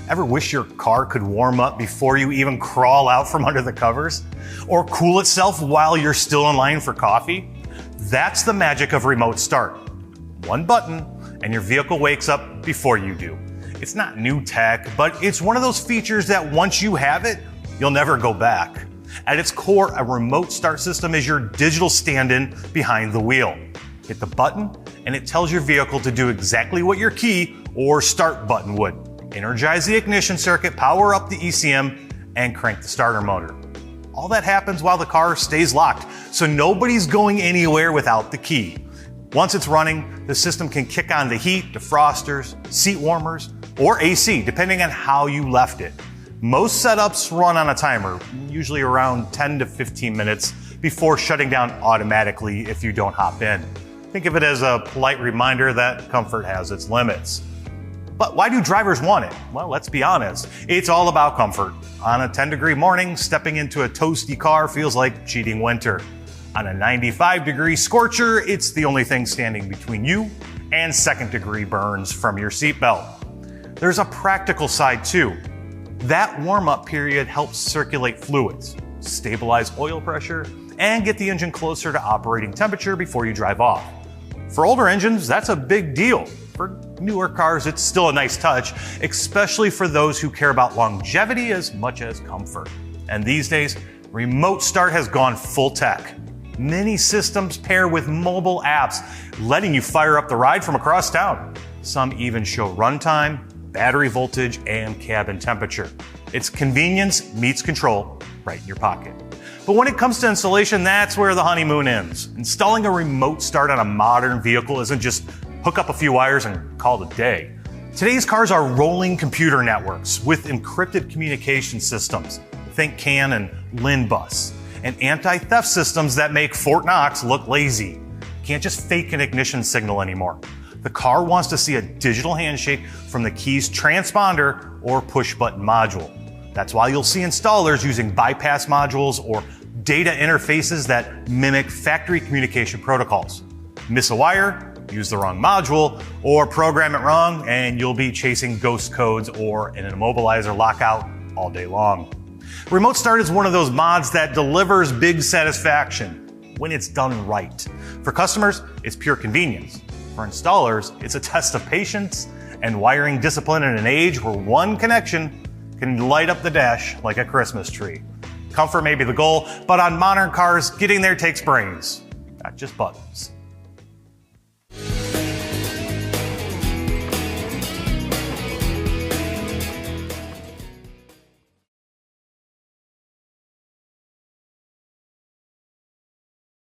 Ever wish your car could warm up before you even crawl out from under the covers? Or cool itself while you're still in line for coffee? That's the magic of remote start. One button and your vehicle wakes up before you do. It's not new tech, but it's one of those features that once you have it, you'll never go back. At its core, a remote start system is your digital stand-in behind the wheel. Hit the button and it tells your vehicle to do exactly what your key or start button would. Energize the ignition circuit, power up the ECM, and crank the starter motor. All that happens while the car stays locked, so nobody's going anywhere without the key. Once it's running, the system can kick on the heat, defrosters, seat warmers, or AC, depending on how you left it. Most setups run on a timer, usually around 10 to 15 minutes before shutting down automatically if you don't hop in. Think of it as a polite reminder that comfort has its limits. But why do drivers want it? Well, let's be honest. It's all about comfort. On a 10-degree morning, stepping into a toasty car feels like cheating winter. On a 95-degree scorcher, it's the only thing standing between you and second-degree burns from your seatbelt. There's a practical side too. That warm-up period helps circulate fluids, stabilize oil pressure, and get the engine closer to operating temperature before you drive off. For older engines, that's a big deal. For newer cars, it's still a nice touch, especially for those who care about longevity as much as comfort. And these days, remote start has gone full tech. Many systems pair with mobile apps, letting you fire up the ride from across town. Some even show runtime, battery voltage, and cabin temperature. It's convenience meets control right in your pocket. But when it comes to installation, that's where the honeymoon ends. Installing a remote start on a modern vehicle isn't just hook up a few wires and call it a day. Today's cars are rolling computer networks with encrypted communication systems. Think CAN and LIN bus, and anti-theft systems that make Fort Knox look lazy. Can't just fake an ignition signal anymore. The car wants to see a digital handshake from the key's transponder or push button module. That's why you'll see installers using bypass modules or data interfaces that mimic factory communication protocols. Miss a wire, use the wrong module, or program it wrong, and you'll be chasing ghost codes or an immobilizer lockout all day long. Remote Start is one of those mods that delivers big satisfaction when it's done right. For customers, it's pure convenience. For installers, it's a test of patience and wiring discipline in an age where one connection can light up the dash like a Christmas tree. Comfort may be the goal, but on modern cars, getting there takes brains, not just buttons.